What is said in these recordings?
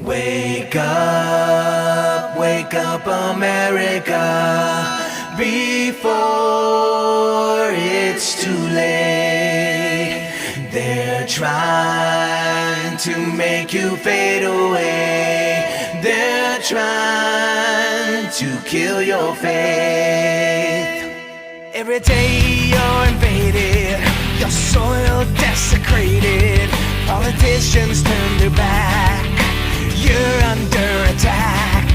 Wake up, America, before it's too late. They're trying to make you fade away. They're trying to kill your faith. Every day you're invaded, your soil desecrated. Politicians turn their back. You're under attack.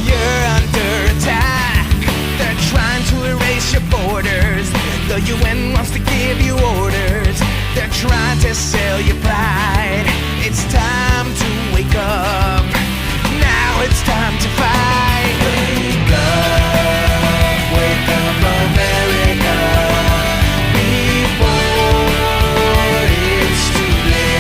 You're under attack. They're trying to erase your borders. The UN wants to give you orders. They're trying to sell your pride. It's time to wake up. Now it's time to fight. Wake up, America, before it's too late.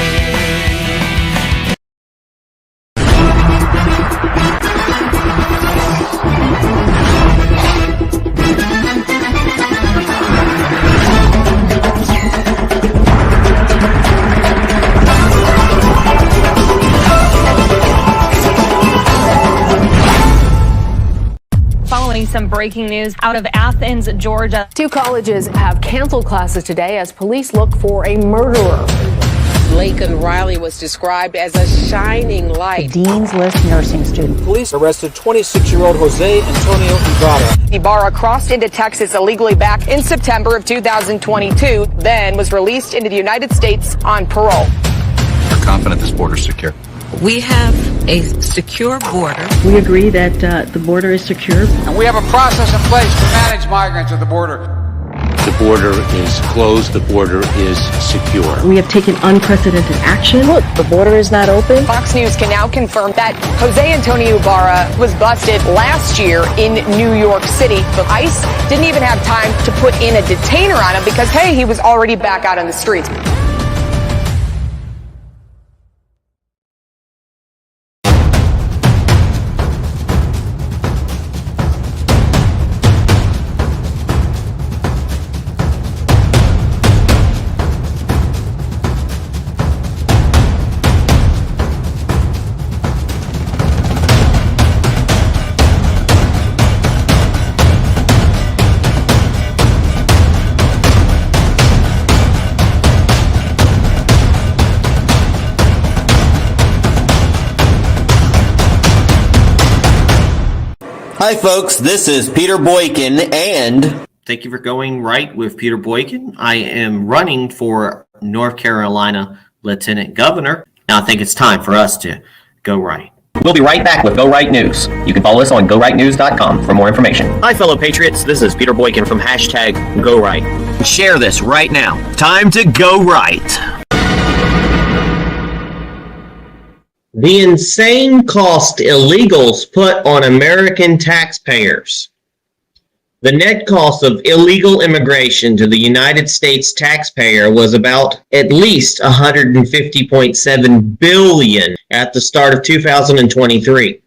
Following some breaking news out of Athens, Georgia. 2 colleges have canceled classes today as police look for a murderer. Laken Riley was described as a shining light. Dean's List nursing student. Police arrested 26-year-old Jose Antonio Ibarra. Ibarra crossed into Texas illegally back in September of 2022, then was released into the United States on parole. We're confident this border is secure. We have a secure border. We agree that the border is secure. And we have a process in place to manage migrants at the border. The border is closed. The border is secure. We have taken unprecedented action. Look, the border is not open. Fox News can now confirm that Jose Antonio Ibarra was busted last year in New York City. But ICE didn't even have time to put in a detainer on him because, hey, he was already back out on the streets. Hi folks, this is Peter Boykin, and thank you for going right with Peter Boykin. I am running for North Carolina Lieutenant Governor. Now I think it's time for us to go right. We'll be right back with Go Right News. You can follow us on GoRightNews.com for more information. Hi fellow patriots, this is Peter Boykin from #GoRight. Share this right now. Time to go right. The insane cost illegals put on American taxpayers. The net cost of illegal immigration to the United States taxpayer was about at least $150.7 billion at the start of 2023.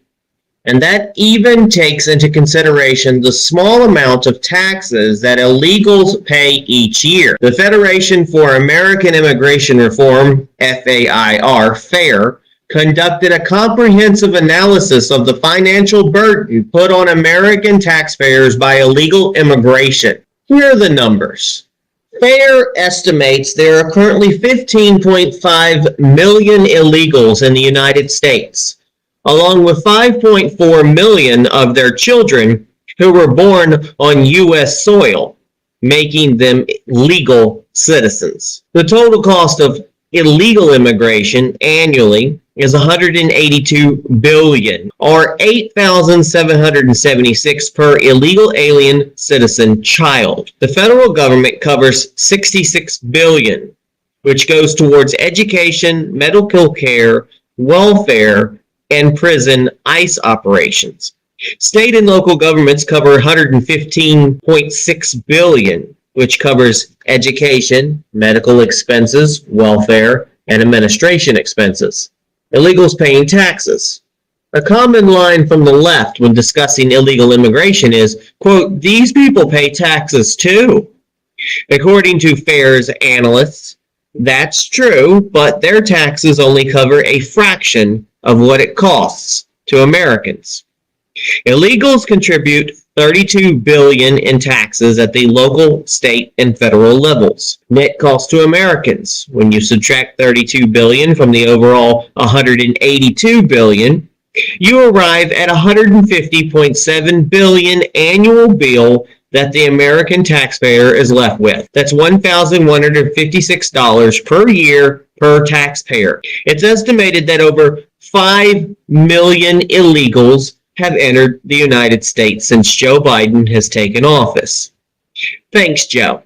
And that even takes into consideration the small amount of taxes that illegals pay each year. The Federation for American Immigration Reform, FAIR, conducted a comprehensive analysis of the financial burden put on American taxpayers by illegal immigration. Here are the numbers. FAIR estimates there are currently 15.5 million illegals in the United States, along with 5.4 million of their children who were born on U.S. soil, making them legal citizens. The total cost of illegal immigration annually is $182 billion, or $8,776 per illegal alien citizen child. The federal government covers $66 billion, which goes towards education, medical care, welfare, and prison ICE operations. State and local governments cover $115.6 billion, which covers education, medical expenses, welfare, and administration expenses. Illegals paying taxes. A common line from the left when discussing illegal immigration is, quote, "These people pay taxes too." According to FAIR's analysts, that's true, but their taxes only cover a fraction of what it costs to Americans. Illegals contribute $32 billion in taxes at the local, state, and federal levels. Net cost to Americans, when you subtract $32 billion from the overall $182 billion, you arrive at $150.7 billion annual bill that the American taxpayer is left with. That's $1,156 per year per taxpayer. It's estimated that over 5 million illegals have entered the United States since Joe Biden has taken office. Thanks, Joe.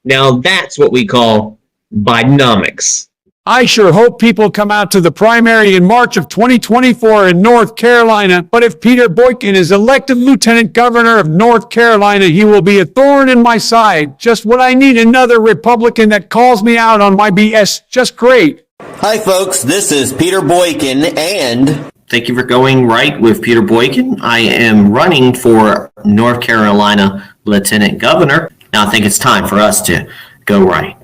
Now that's what we call Bidenomics. I sure hope people come out to the primary in March of 2024 in North Carolina, but if Peter Boykin is elected Lieutenant Governor of North Carolina, he will be a thorn in my side. Just what I need, another Republican that calls me out on my BS. Just great. Hi folks, this is Peter Boykin and... Thank you for going right with Peter Boykin. I am running for North Carolina Lieutenant Governor. Now I think it's time for us to go right.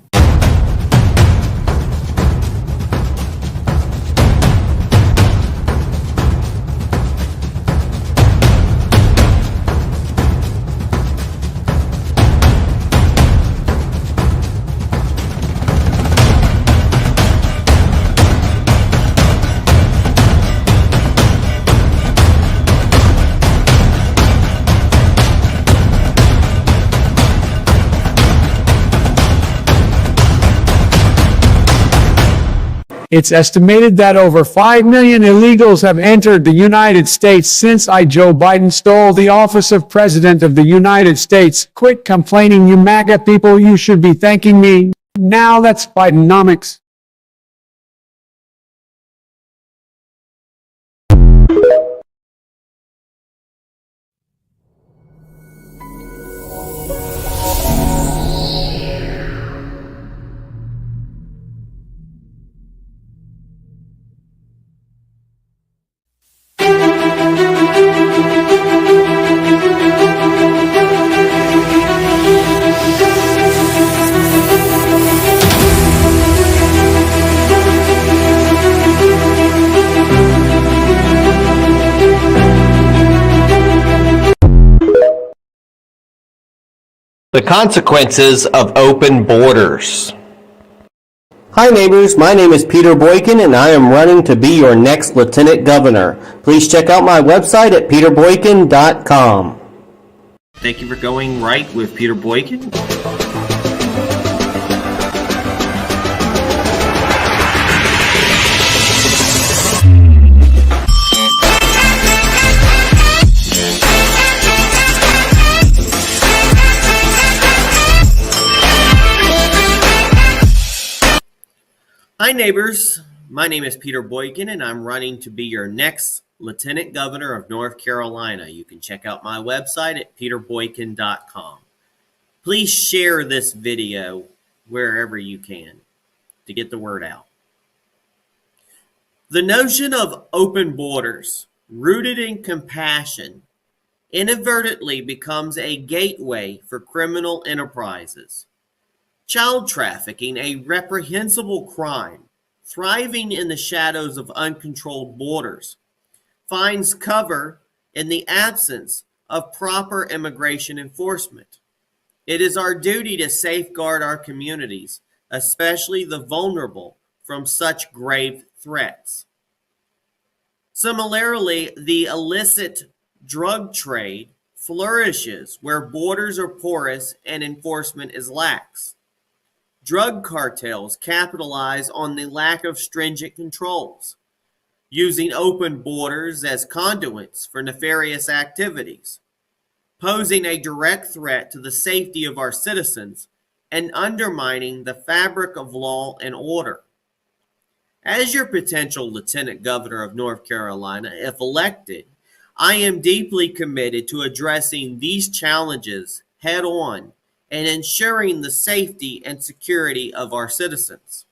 It's estimated that over 5 million illegals have entered the United States since Joe Biden stole the office of President of the United States. Quit complaining, you MAGA people. You should be thanking me. Now that's Bidenomics. The consequences of open borders. Hi neighbors, my name is Peter Boykin and I am running to be your next Lieutenant Governor. Please check out my website at peterboykin.com. Thank you for going right with Peter Boykin. Hi neighbors, my name is Peter Boykin and I'm running to be your next Lieutenant Governor of North Carolina. You can check out my website at peterboykin.com. Please share this video wherever you can to get the word out. The notion of open borders, rooted in compassion, inadvertently becomes a gateway for criminal enterprises. Child trafficking, a reprehensible crime, thriving in the shadows of uncontrolled borders, finds cover in the absence of proper immigration enforcement. It is our duty to safeguard our communities, especially the vulnerable, from such grave threats. Similarly, the illicit drug trade flourishes where borders are porous and enforcement is lax. Drug cartels capitalize on the lack of stringent controls, using open borders as conduits for nefarious activities, posing a direct threat to the safety of our citizens and undermining the fabric of law and order. As your potential Lieutenant Governor of North Carolina, if elected, I am deeply committed to addressing these challenges head on and ensuring the safety and security of our citizens.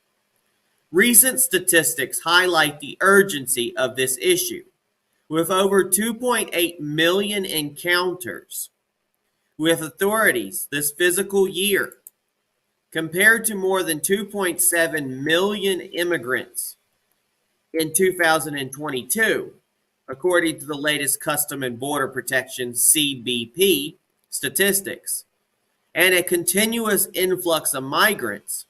Recent statistics highlight the urgency of this issue, with over 2.8 million encounters with authorities this fiscal year, compared to more than 2.7 million immigrants in 2022, according to the latest Custom and Border Protection CBP statistics, and a continuous influx of migrants.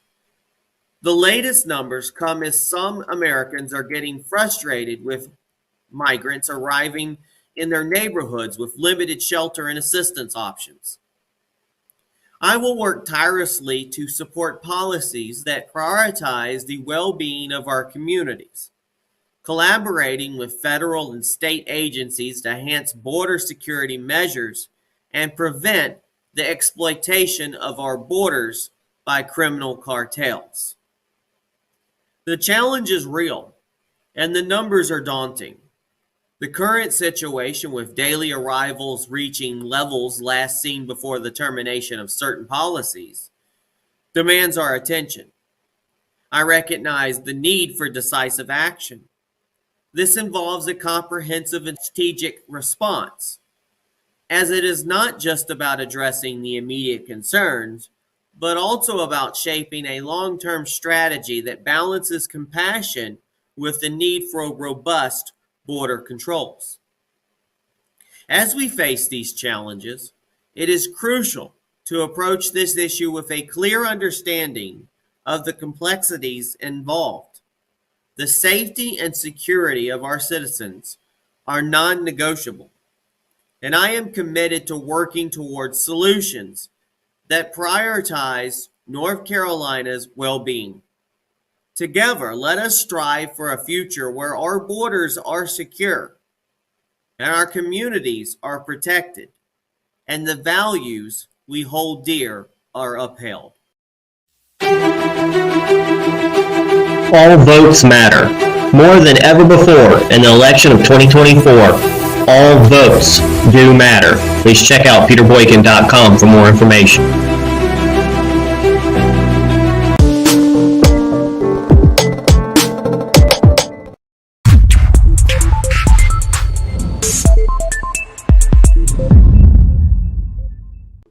The latest numbers come as some Americans are getting frustrated with migrants arriving in their neighborhoods with limited shelter and assistance options. I will work tirelessly to support policies that prioritize the well-being of our communities, collaborating with federal and state agencies to enhance border security measures and prevent the exploitation of our borders by criminal cartels. The challenge is real, and the numbers are daunting. The current situation with daily arrivals reaching levels last seen before the termination of certain policies demands our attention. I recognize the need for decisive action. This involves a comprehensive and strategic response, as it is not just about addressing the immediate concerns, but also about shaping a long-term strategy that balances compassion with the need for robust border controls. As we face these challenges, it is crucial to approach this issue with a clear understanding of the complexities involved. The safety and security of our citizens are non-negotiable, and I am committed to working towards solutions that prioritize North Carolina's well-being. Together, let us strive for a future where our borders are secure and our communities are protected and the values we hold dear are upheld. All votes matter. More than ever before in the election of 2024, all votes do matter. Please check out peterboykin.com for more information.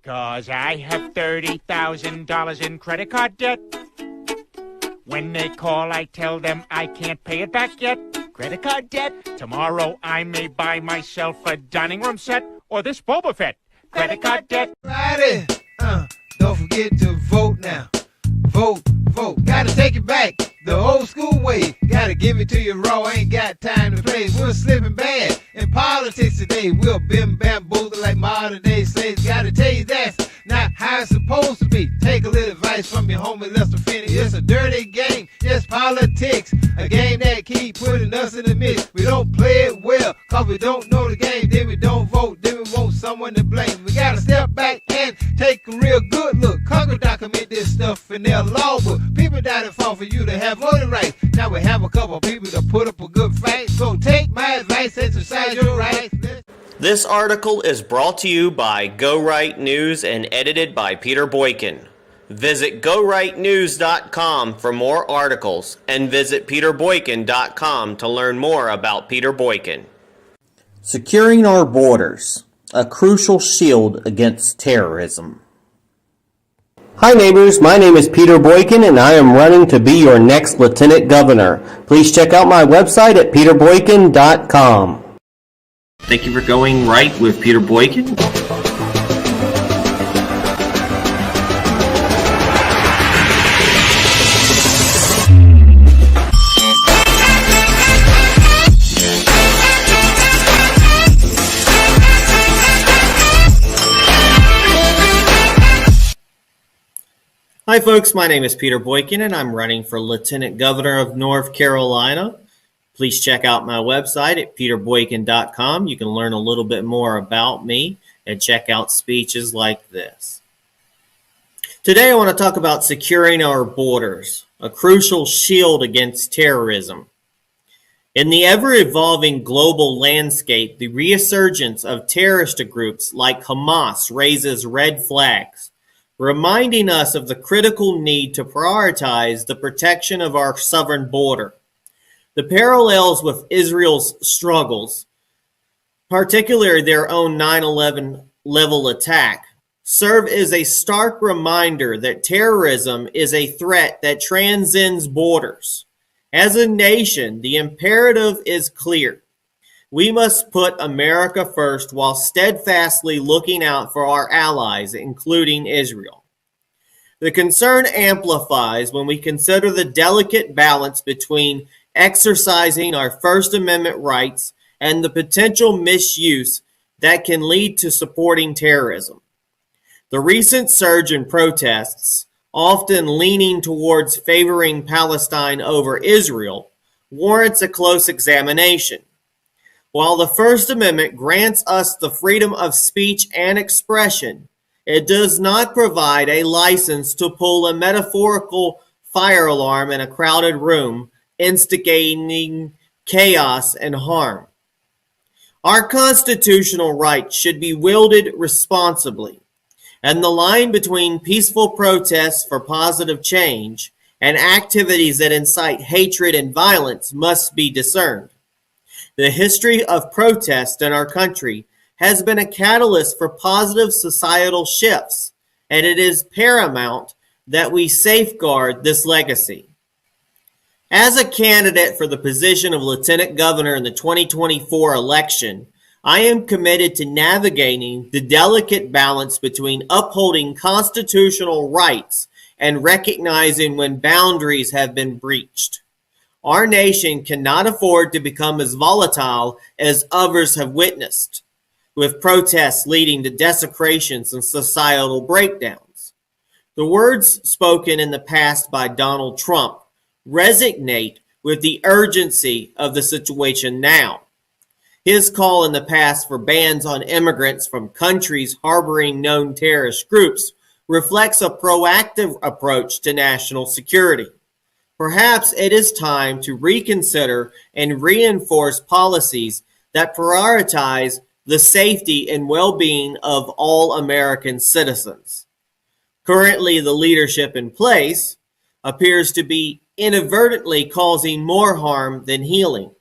Cause I have $30,000 in credit card debt. When they call, I tell them I can't pay it back yet. Credit card debt. Tomorrow I may buy myself a dining room set or this Boba Fett. Credit card debt. Friday, don't forget to vote now. Vote, vote. Gotta take it back the old school way. Gotta give it to you raw. Ain't got time to play. We're slipping bad in politics today. We'll bim bamboozle like modern day slaves. Gotta tell you that's not how it's supposed to be. Take a little advice from your homie Lester Finney. It's a dirty game. It's politics. A game that keep putting us in the mix. We don't play it well cause we don't know the game. Then we don't vote. Then we want someone to blame. We gotta step back and take a real good look. Congress document this stuff in their law book. People died and fought for you to have voting rights. Now we have a couple of people to put up a good fight. So take my advice, exercise your rights. This article is brought to you by Go Right News and edited by Peter Boykin. Visit GoRightNews.com for more articles and visit PeterBoykin.com to learn more about Peter Boykin. Securing our borders, a crucial shield against terrorism. Hi neighbors, my name is Peter Boykin and I am running to be your next Lieutenant Governor. Please check out my website at PeterBoykin.com. Thank you for going right with Peter Boykin. Hi folks, my name is Peter Boykin and I'm running for Lieutenant Governor of North Carolina. Please check out my website at peterboykin.com. You can learn a little bit more about me and check out speeches like this. Today I want to talk about securing our borders, a crucial shield against terrorism. In the ever-evolving global landscape, the resurgence of terrorist groups like Hamas raises red flags, reminding us of the critical need to prioritize the protection of our southern border. The parallels with Israel's struggles, particularly their own 9/11 level attack, serve as a stark reminder that terrorism is a threat that transcends borders As a nation, the imperative is clear. We must put America first while steadfastly looking out for our allies, including Israel. The concern amplifies when we consider the delicate balance between exercising our First Amendment rights and the potential misuse that can lead to supporting terrorism. The recent surge in protests, often leaning towards favoring Palestine over Israel, warrants a close examination. While the First Amendment grants us the freedom of speech and expression, it does not provide a license to pull a metaphorical fire alarm in a crowded room, instigating chaos and harm. Our constitutional rights should be wielded responsibly, and the line between peaceful protests for positive change and activities that incite hatred and violence must be discerned. The history of protest in our country has been a catalyst for positive societal shifts, and it is paramount that we safeguard this legacy. As a candidate for the position of Lieutenant Governor in the 2024 election, I am committed to navigating the delicate balance between upholding constitutional rights and recognizing when boundaries have been breached. Our nation cannot afford to become as volatile as others have witnessed, with protests leading to desecrations and societal breakdowns. The words spoken in the past by Donald Trump resonate with the urgency of the situation now. His call in the past for bans on immigrants from countries harboring known terrorist groups reflects a proactive approach to national security. Perhaps it is time to reconsider and reinforce policies that prioritize the safety and well-being of all American citizens. Currently, the leadership in place appears to be inadvertently causing more harm than healing.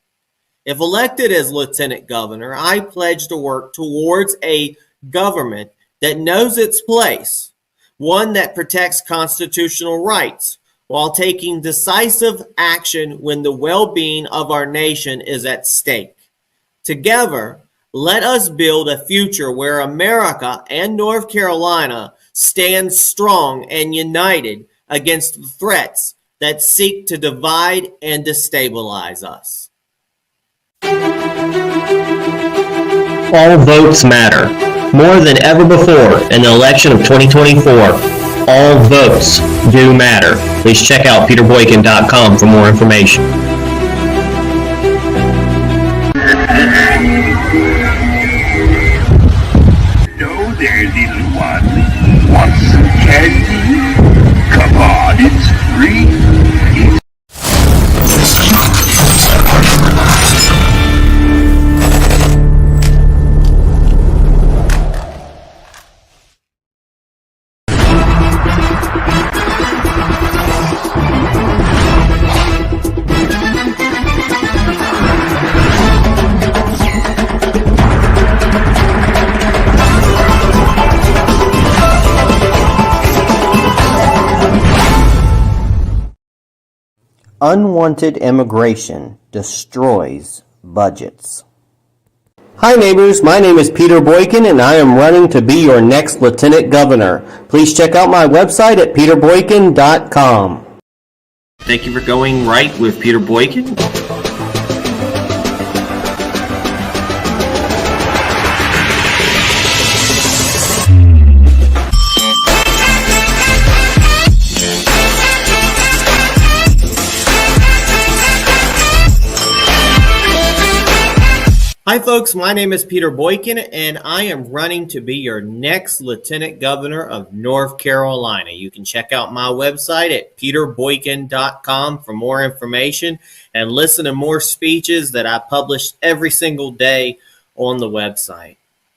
If elected as Lieutenant Governor, I pledge to work towards a government that knows its place, one that protects constitutional rights, while taking decisive action when the well-being of our nation is at stake. Together, let us build a future where America and North Carolina stand strong and united against the threats that seek to divide and destabilize us. All votes matter. More than ever before in the election of 2024, all votes do matter. Please check out peterboykin.com for more information. Hello there, little one. Want some candy? Come on, it's free. Unwanted immigration destroys budgets. Hi neighbors, my name is Peter Boykin and I am running to be your next Lieutenant Governor. Please check out my website at peterboykin.com. Thank you for going right with Peter Boykin. Hi folks, my name is Peter Boykin and I am running to be your next Lieutenant Governor of North Carolina. You can check out my website at peterboykin.com for more information and listen to more speeches that I publish every single day on the website.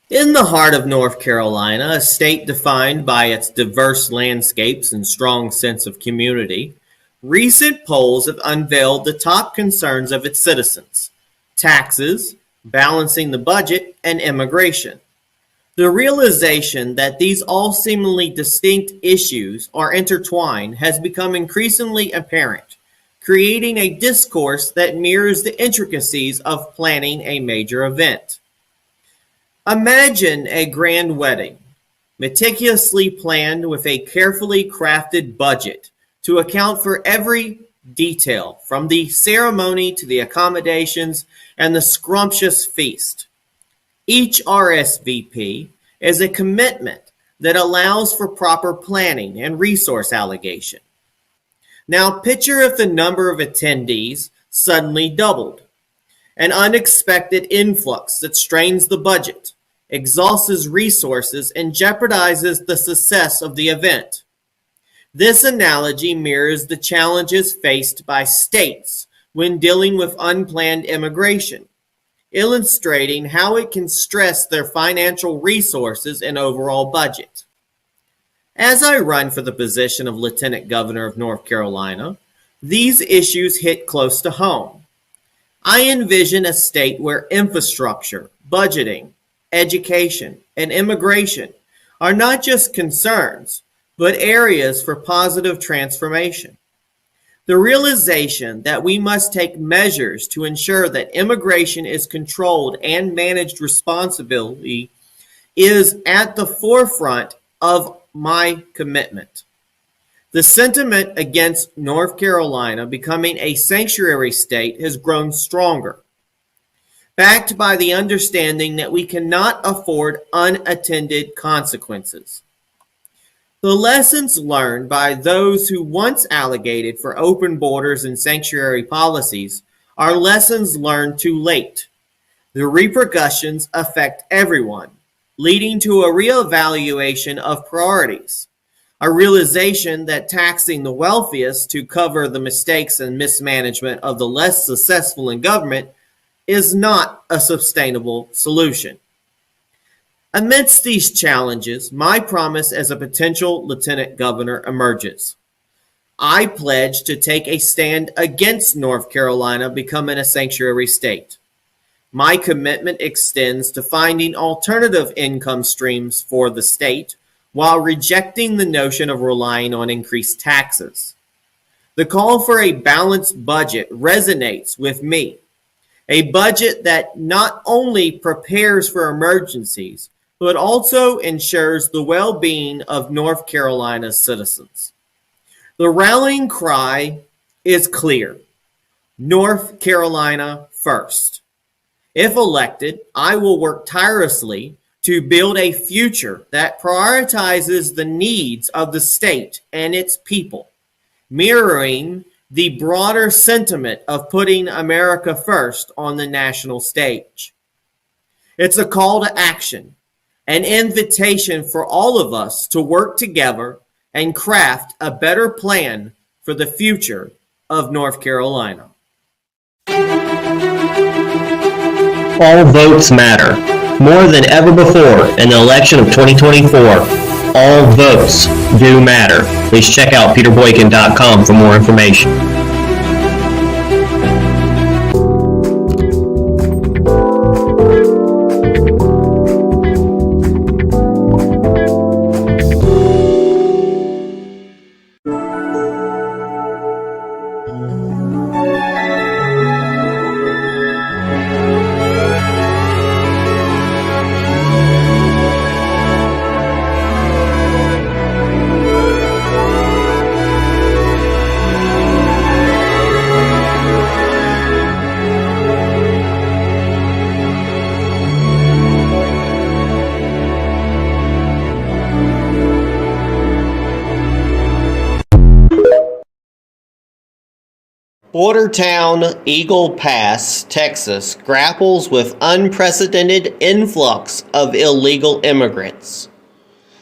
In the heart of North Carolina, a state defined by its diverse landscapes and strong sense of community, recent polls have unveiled the top concerns of its citizens: taxes, balancing the budget, and immigration. The realization that these all seemingly distinct issues are intertwined has become increasingly apparent. creating a discourse that mirrors the intricacies of planning a major event. Imagine a grand wedding, meticulously planned with a carefully crafted budget to account for every detail, from the ceremony to the accommodations and the scrumptious feast. Each RSVP is a commitment that allows for proper planning and resource allocation. Now picture if the number of attendees suddenly doubled. An unexpected influx that strains the budget, exhausts resources, and jeopardizes the success of the event. This analogy mirrors the challenges faced by states when dealing with unplanned immigration, illustrating how it can stress their financial resources and overall budget. As I run for the position of Lieutenant Governor of North Carolina, these issues hit close to home. I envision a state where infrastructure, budgeting, education, and immigration are not just concerns, but areas for positive transformation. The realization that we must take measures to ensure that immigration is controlled and managed responsibly is at the forefront of my commitment. The sentiment against North Carolina becoming a sanctuary state has grown stronger, backed by the understanding that we cannot afford unattended consequences. The lessons learned by those who once advocated for open borders and sanctuary policies are lessons learned too late. The repercussions affect everyone, leading to a reevaluation of priorities, a realization that taxing the wealthiest to cover the mistakes and mismanagement of the less successful in government is not a sustainable solution. Amidst these challenges, my promise as a potential lieutenant governor emerges. I pledge to take a stand against North Carolina becoming a sanctuary state. My commitment extends to finding alternative income streams for the state while rejecting the notion of relying on increased taxes. The call for a balanced budget resonates with me. A budget that not only prepares for emergencies, but also ensures the well-being of North Carolina's citizens. The rallying cry is clear: North Carolina first. If elected, I will work tirelessly to build a future that prioritizes the needs of the state and its people, mirroring the broader sentiment of putting America first on the national stage. It's a call to action, an invitation for all of us to work together and craft a better plan for the future of North Carolina. All votes matter. More than ever before in the election of 2024, all votes do matter. Please check out peterboykin.com for more information. Border town Eagle Pass, Texas, grapples with unprecedented influx of illegal immigrants.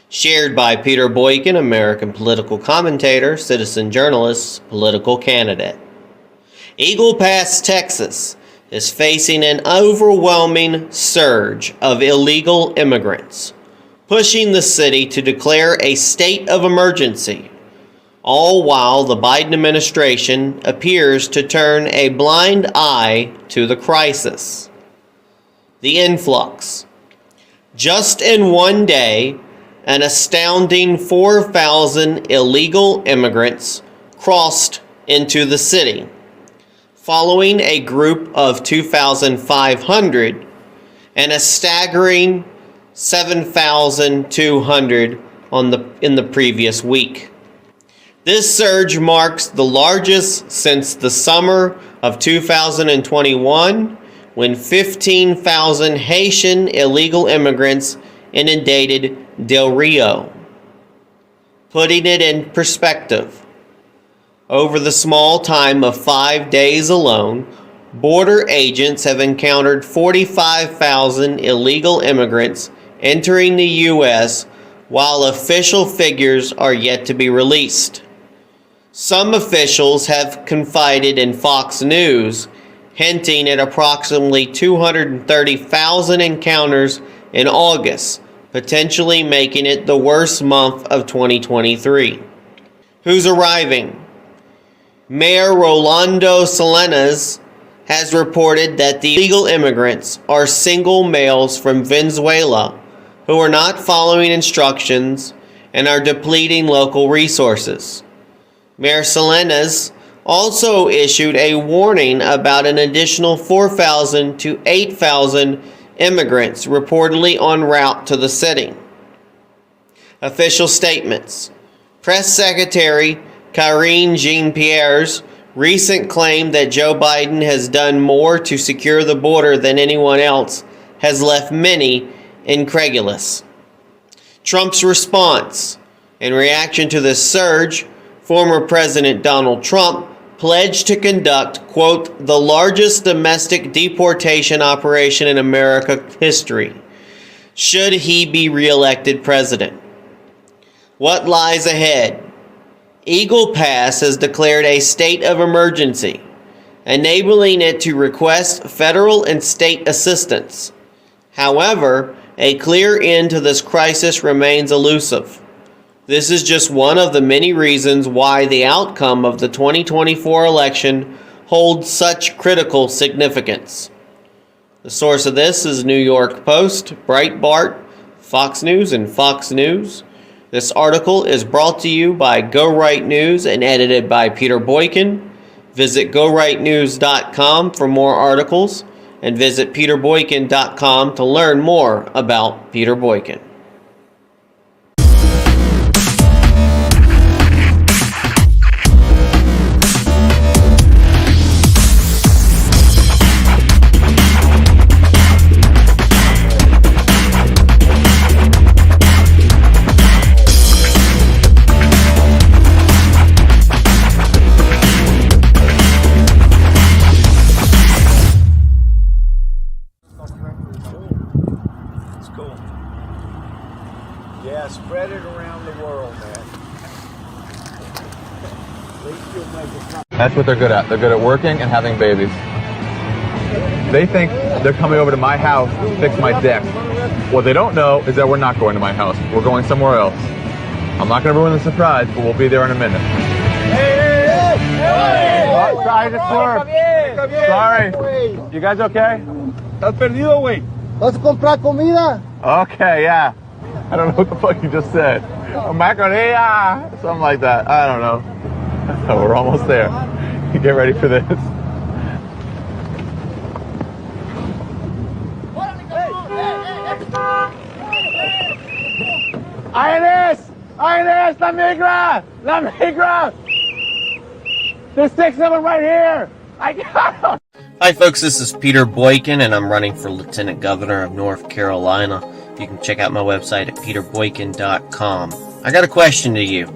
Shared by Peter Boykin, American political commentator, citizen journalist, political candidate. Eagle Pass, Texas, is facing an overwhelming surge of illegal immigrants, pushing the city to declare a state of emergency, all while the Biden administration appears to turn a blind eye to the crisis. The influx. Just in one day, an astounding 4,000 illegal immigrants crossed into the city, following a group of 2,500 and a staggering 7,200 in the previous week. This surge marks the largest since the summer of 2021, when 15,000 Haitian illegal immigrants inundated Del Rio. Putting it in perspective, over the small time of 5 days alone, border agents have encountered 45,000 illegal immigrants entering the U.S., while official figures are yet to be released. Some officials have confided in Fox News, hinting at approximately 230,000 encounters in August, potentially making it the worst month of 2023. Who's arriving? Mayor Rolando Salinas has reported that the illegal immigrants are single males from Venezuela who are not following instructions and are depleting local resources. Mayor Salinas also issued a warning about an additional 4,000 to 8,000 immigrants reportedly en route to the city. Official statements. Press Secretary Karine Jean-Pierre's recent claim that Joe Biden has done more to secure the border than anyone else has left many incredulous. Trump's response. In reaction to this surge, former President Donald Trump pledged to conduct, quote, the largest domestic deportation operation in American history, should he be reelected president. What lies ahead? Eagle Pass has declared a state of emergency, enabling it to request federal and state assistance. However, a clear end to this crisis remains elusive. This is just one of the many reasons why the outcome of the 2024 election holds such critical significance. The source of this is New York Post, Breitbart, Fox News, and Fox News. This article is brought to you by Go Right News and edited by Peter Boykin. Visit GoRightNews.com for more articles and visit PeterBoykin.com to learn more about Peter Boykin. Spread it around the world, man. That's what they're good at. They're good at working and having babies. They think they're coming over to my house to fix my deck. What they don't know is that we're not going to my house. We're going somewhere else. I'm not going to ruin the surprise, but we'll be there in a minute. Oh, sorry to swerve. Sorry. You guys okay? ¿Estás perdido, güey? ¿Vas a comprar comida? Okay, yeah. I don't know what the fuck you just said. Macarena! Something like that. I don't know. So we're almost there. Get ready for this. Ernest! Ernest! La migra! La migra! There's 6 of them right here! I got them! Hi folks, this is Peter Boykin and I'm running for Lieutenant Governor of North Carolina. You can check out my website at peterboykin.com. I got a question to you.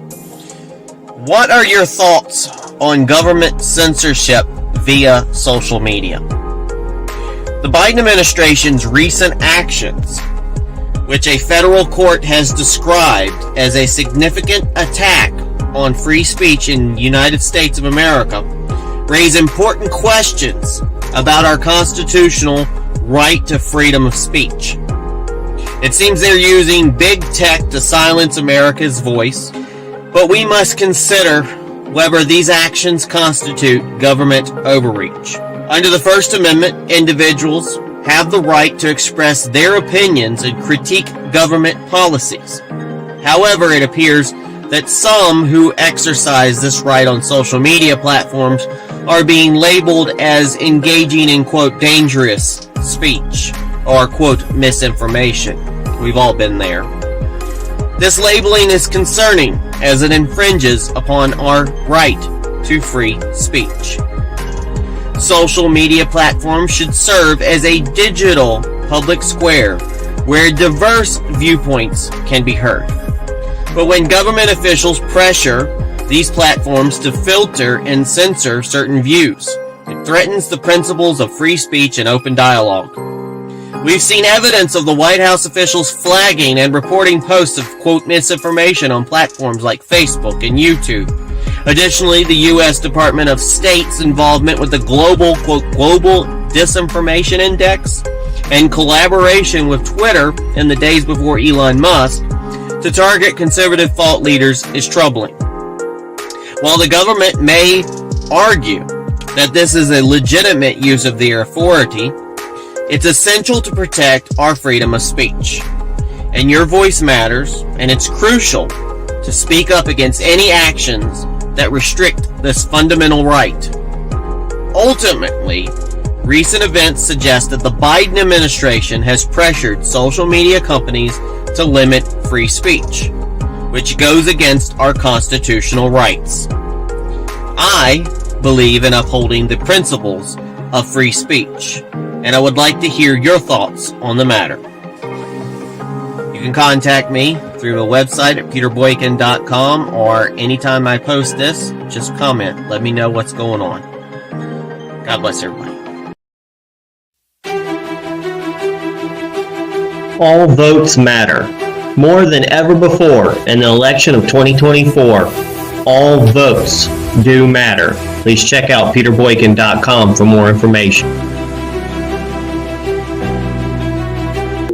What are your thoughts on government censorship via social media? The Biden administration's recent actions, which a federal court has described as a significant attack on free speech in the United States of America, raise important questions about our constitutional right to freedom of speech. It seems they're using big tech to silence America's voice, but we must consider whether these actions constitute government overreach. Under the First Amendment, individuals have the right to express their opinions and critique government policies. However, it appears that some who exercise this right on social media platforms are being labeled as engaging in, quote, dangerous speech or, quote, misinformation. We've all been there. This labeling is concerning as it infringes upon our right to free speech. Social media platforms should serve as a digital public square where diverse viewpoints can be heard. But when government officials pressure these platforms to filter and censor certain views, it threatens the principles of free speech and open dialogue. We've seen evidence of the White House officials flagging and reporting posts of, quote, misinformation on platforms like Facebook and YouTube. Additionally, the U.S. Department of State's involvement with the global, quote, global disinformation index and collaboration with Twitter in the days before Elon Musk to target conservative thought leaders is troubling. While the government may argue that this is a legitimate use of their authority, it's essential to protect our freedom of speech. And your voice matters, and it's crucial to speak up against any actions that restrict this fundamental right. Ultimately, recent events suggest that the Biden administration has pressured social media companies to limit free speech, which goes against our constitutional rights. I believe in upholding the principles of free speech, and I would like to hear your thoughts on the matter. You can contact me through the website at peterboykin.com, or anytime I post this, just comment. Let me know what's going on. God bless everybody. All votes matter. More than ever before in the election of 2024, all votes do matter. Please check out peterboykin.com for more information.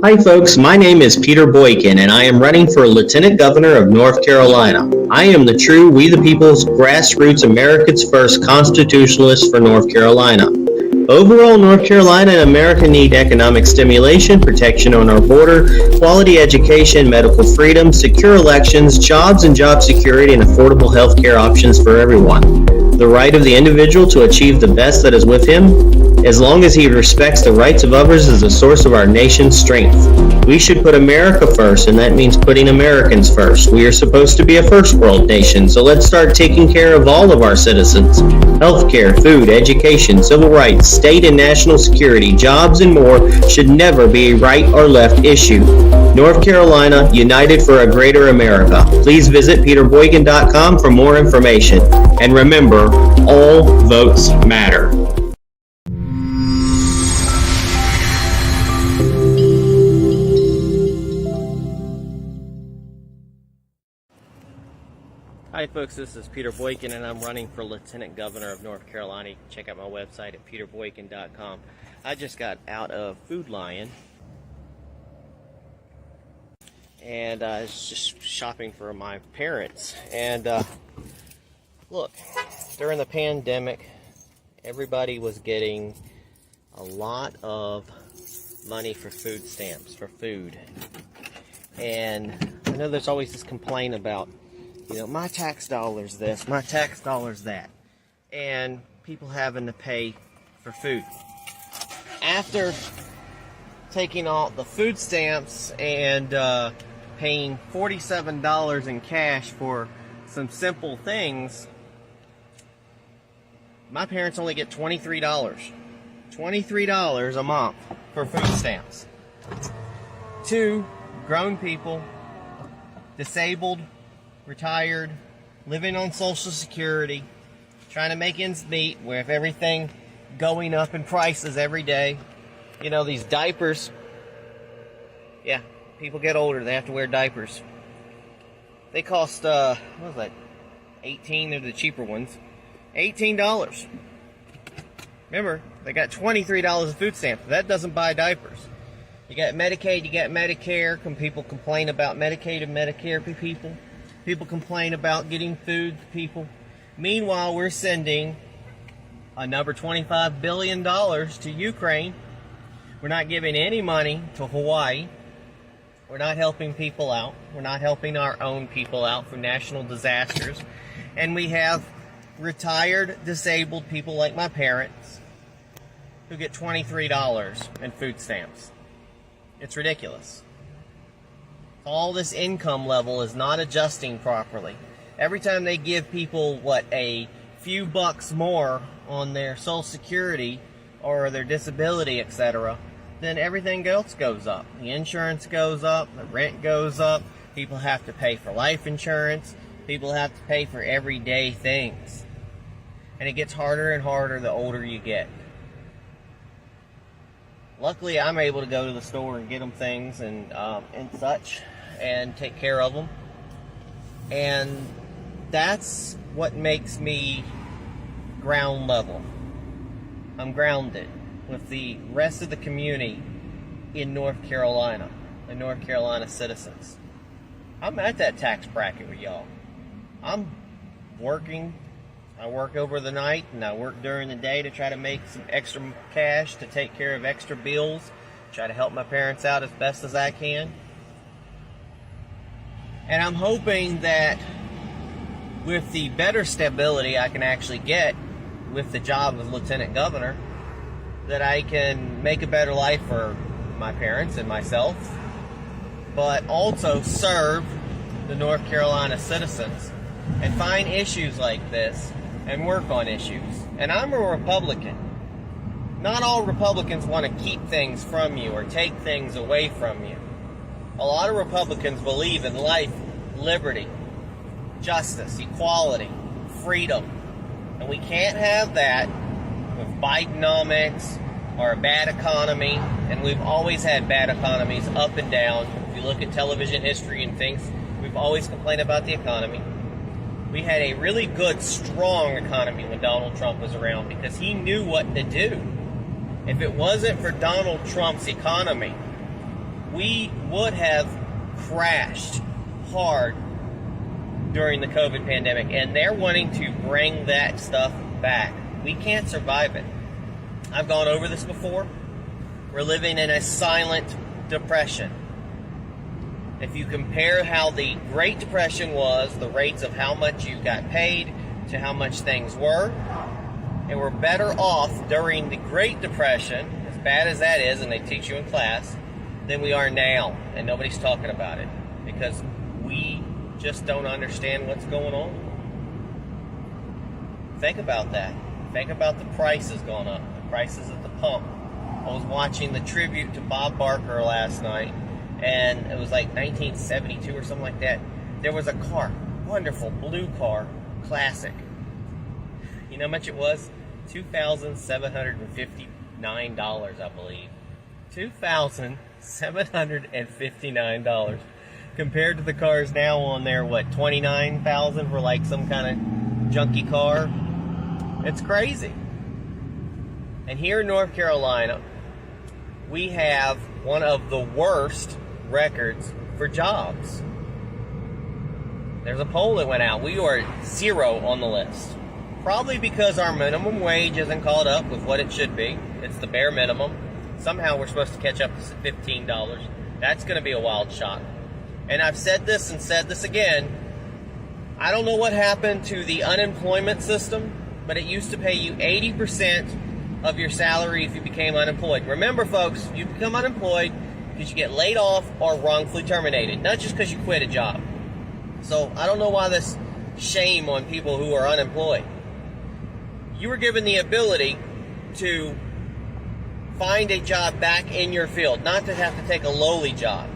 Hi folks, my name is Peter Boykin and I am running for Lieutenant Governor of North Carolina. I am the true We the People's grassroots America's First constitutionalist for North Carolina. Overall, North Carolina and America need economic stimulation, protection on our border, quality education, medical freedom, secure elections, jobs and job security, and affordable health care options for everyone. The right of the individual to achieve the best that is with him, as long as he respects the rights of others, is the source of our nation's strength. We should put America first, and that means putting Americans first. We are supposed to be a first world nation, so let's start taking care of all of our citizens. Healthcare, food, education, civil rights, state and national security, jobs, and more should never be a right or left issue. North Carolina, united for a greater America. Please visit peterboykin.com for more information. And remember, all votes matter. Hi folks, this is Peter Boykin and I'm running for Lieutenant Governor of North Carolina. You can check out my website at peterboykin.com. I just got out of Food Lion and I was just shopping for my parents. And look, during the pandemic, everybody was getting a lot of money for food stamps, for food. And I know there's always this complaint about, you know, my tax dollar's this, my tax dollar's that, and people having to pay for food. After taking all the food stamps and paying $47 in cash for some simple things, my parents only get $23. $23 a month for food stamps. 2 grown people, disabled, retired, living on Social Security, trying to make ends meet with everything going up in prices every day. You know, these diapers, yeah, people get older, they have to wear diapers. They cost, what was that, 18, they're the cheaper ones, $18. Remember, they got $23 of food stamps. That doesn't buy diapers. You got Medicaid, you got Medicare. People complain about Medicaid and Medicare people. People complain about getting food to people. Meanwhile, we're sending another $25 billion to Ukraine. We're not giving any money to Hawaii. We're not helping people out. We're not helping our own people out from national disasters. And we have retired, disabled people like my parents who get $23 in food stamps. It's ridiculous. All this income level is not adjusting properly. Every time they give people, a few bucks more on their Social Security or their disability, etc., then everything else goes up. The insurance goes up, the rent goes up, people have to pay for life insurance, people have to pay for everyday things. And it gets harder and harder the older you get. Luckily, I'm able to go to the store and get them things and such and take care of them. And that's what makes me ground level. I'm grounded with the rest of the community in North Carolina, the North Carolina citizens. I'm at that tax bracket with y'all. I'm working. I work over the night and I work during the day to try to make some extra cash to take care of extra bills, try to help my parents out as best as I can. And I'm hoping that with the better stability I can actually get with the job of Lieutenant Governor, that I can make a better life for my parents and myself, but also serve the North Carolina citizens and find issues like this and work on issues. And I'm a Republican. Not all Republicans want to keep things from you or take things away from you. A lot of Republicans believe in life, liberty, justice, equality, freedom. And we can't have that with Bidenomics or a bad economy. And we've always had bad economies up and down. If you look at television history and things, we've always complained about the economy. We had a really good, strong economy when Donald Trump was around because he knew what to do. If it wasn't for Donald Trump's economy, we would have crashed hard during the COVID pandemic, and they're wanting to bring that stuff back. We can't survive it. I've gone over this before. We're living in a silent depression. If you compare how the Great Depression was, the rates of how much you got paid to how much things were, and we're better off during the Great Depression, as bad as that is, and they teach you in class, than we are now, and nobody's talking about it, because we just don't understand what's going on. Think about that. Think about the prices going up, the prices at the pump. I was watching the tribute to Bob Barker last night, and it was like 1972 or something like that. There was a car, wonderful blue car, classic. You know how much it was? $2,759, I believe. $2,759 compared to the cars now on there, what, $29,000 for like some kind of junky car? It's crazy. And here in North Carolina, we have one of the worst records for jobs. There's a poll that went out. We are 0 on the list. Probably because our minimum wage isn't caught up with what it should be. It's the bare minimum. Somehow we're supposed to catch up to $15. That's going to be a wild shot. And I've said this and said this again. I don't know what happened to the unemployment system, but it used to pay you 80% of your salary if you became unemployed. Remember, folks, you become unemployed because you get laid off or wrongfully terminated, not just because you quit a job. So I don't know why this shame on people who are unemployed. You were given the ability to find a job back in your field, not to have to take a lowly job.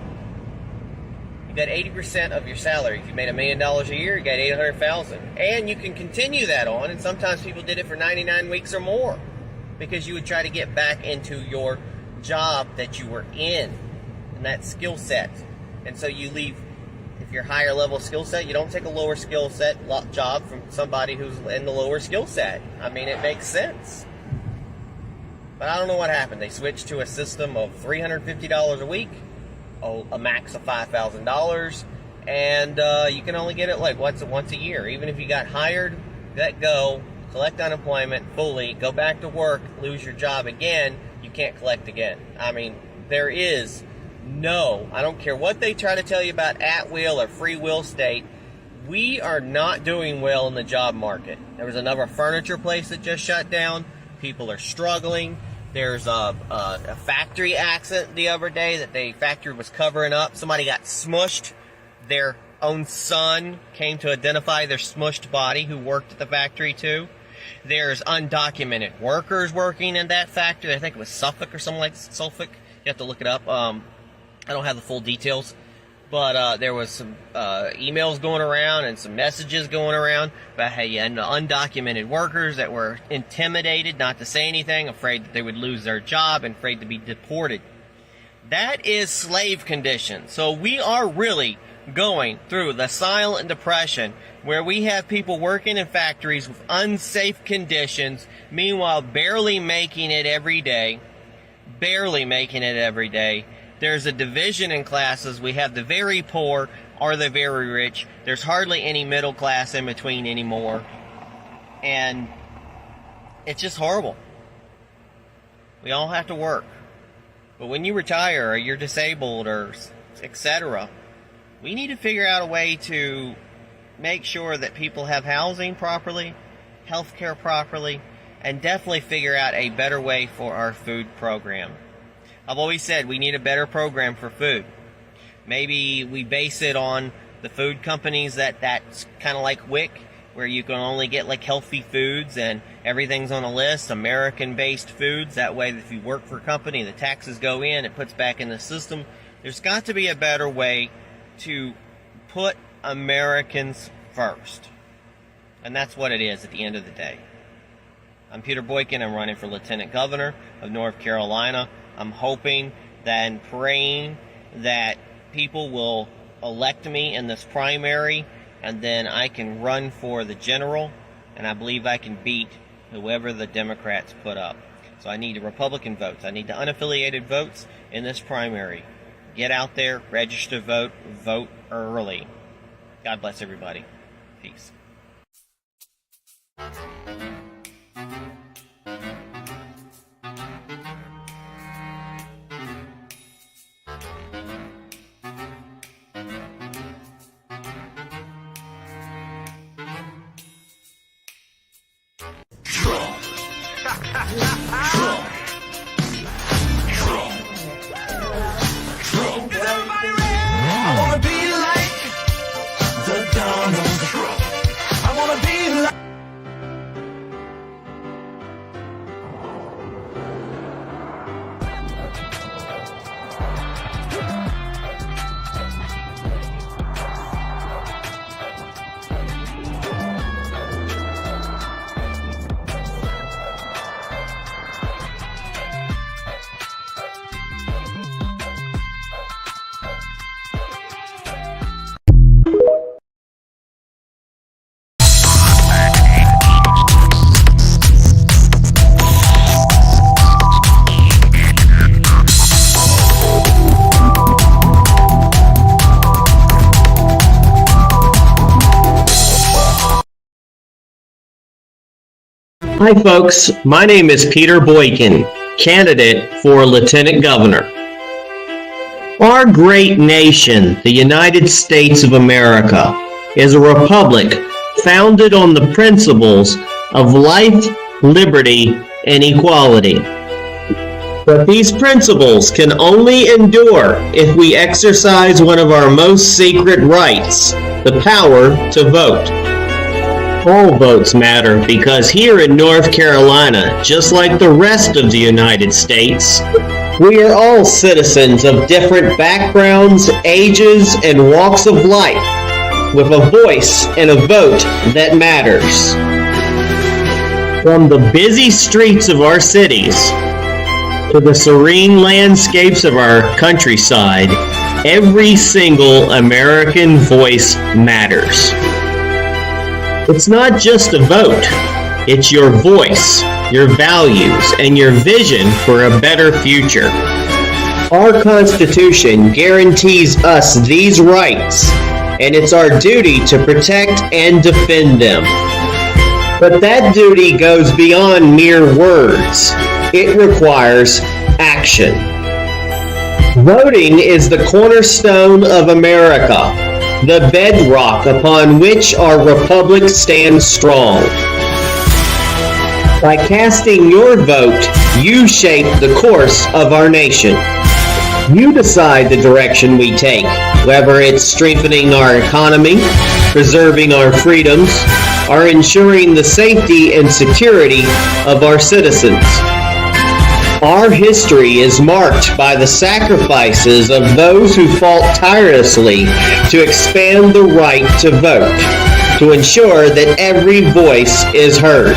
You got 80% of your salary. If you made $1 million a year, you got $800,000. And you can continue that on, and sometimes people did it for 99 weeks or more because you would try to get back into your job that you were in and that skill set. And so you leave, if you're higher level skill set, you don't take a lower skill set job from somebody who's in the lower skill set. I mean, it makes sense. But I don't know what happened. They switched to a system of $350 a week, a max of $5,000, and you can only get it like once a year. Even if you got hired, let go, collect unemployment fully, go back to work, lose your job again, you can't collect again. I mean, there is No, I don't care what they try to tell you about at-will or free will state. We are not doing well in the job market. There was another furniture place that just shut down. People are struggling. There's a factory accident the other day that the factory was covering up. Somebody got smushed. Their own son came to identify their smushed body who worked at the factory too. There's undocumented workers working in that factory. I think it was Suffolk or something like Suffolk. You have to look it up. I don't have the full details. But there was some emails going around and some messages going around about how you had undocumented workers that were intimidated not to say anything, afraid that they would lose their job, and afraid to be deported. That is slave conditions. So we are really going through the silent depression where we have people working in factories with unsafe conditions, meanwhile barely making it every day. Barely making it every day. There's a division in classes. We have the very poor or the very rich. There's hardly any middle class in between anymore. And it's just horrible. We all have to work. But when you retire or you're disabled or etc., we need to figure out a way to make sure that people have housing properly, health care properly, and definitely figure out a better way for our food program. I've always said we need a better program for food. Maybe we base it on the food companies that's kind of like WIC, where you can only get like healthy foods and everything's on a list, American-based foods. That way, if you work for a company, the taxes go in, it puts back in the system. There's got to be a better way to put Americans first. And that's what it is at the end of the day. I'm Peter Boykin. I'm running for Lieutenant Governor of North Carolina. I'm hoping and praying that people will elect me in this primary, and then I can run for the general, and I believe I can beat whoever the Democrats put up. So I need the Republican votes. I need the unaffiliated votes in this primary. Get out there, register to vote, vote early. God bless everybody. Peace. I wanna be like the Donald Trump. I wanna be like. Hi folks, my name is Peter Boykin, candidate for Lieutenant Governor. Our great nation, the United States of America, is a republic founded on the principles of life, liberty, and equality. But these principles can only endure if we exercise one of our most sacred rights, the power to vote. All votes matter because here in North Carolina, just like the rest of the United States, we are all citizens of different backgrounds, ages, and walks of life, with a voice and a vote that matters. From the busy streets of our cities to the serene landscapes of our countryside, every single American voice matters. It's not just a vote, it's your voice, your values, and your vision for a better future. Our Constitution guarantees us these rights, and it's our duty to protect and defend them. But that duty goes beyond mere words. It requires action. Voting is the cornerstone of America, the bedrock upon which our republic stands strong. By casting your vote, you shape the course of our nation. You decide the direction we take, whether it's strengthening our economy, preserving our freedoms, or ensuring the safety and security of our citizens. Our history is marked by the sacrifices of those who fought tirelessly to expand the right to vote, to ensure that every voice is heard.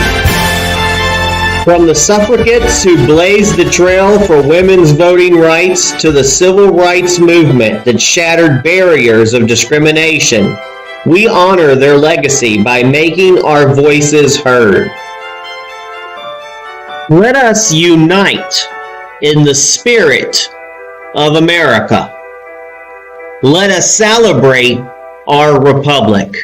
From the suffragettes who blazed the trail for women's voting rights to the civil rights movement that shattered barriers of discrimination, we honor their legacy by making our voices heard. Let us unite in the spirit of America. Let us celebrate our republic.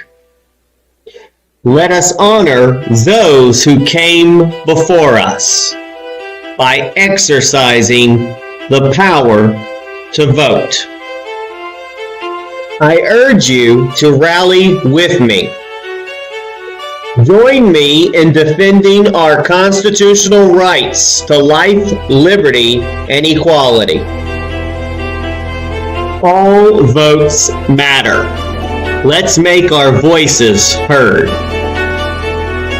Let us honor those who came before us by exercising the power to vote. I urge you to rally with me. Join me in defending our constitutional rights to life, liberty, and equality. All votes matter. Let's make our voices heard.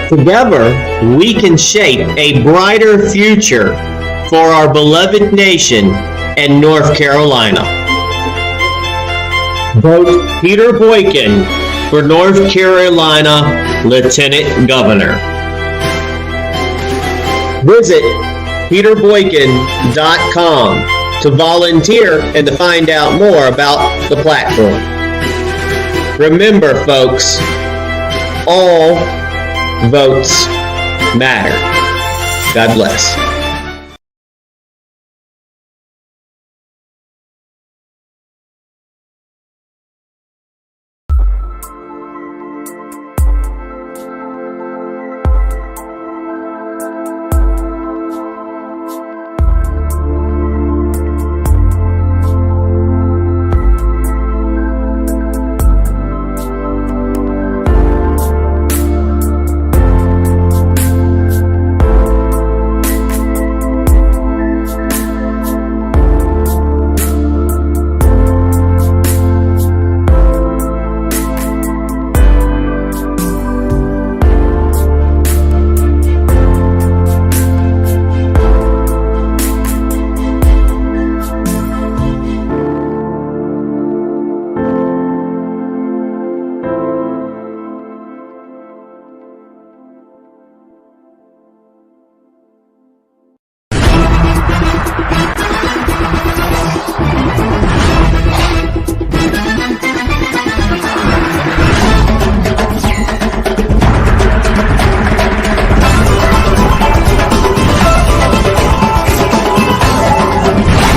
Together, we can shape a brighter future for our beloved nation and North Carolina. Vote Peter Boykin for North Carolina Lieutenant Governor. Visit peterboykin.com to volunteer and to find out more about the platform. Remember, folks, all votes matter. God bless.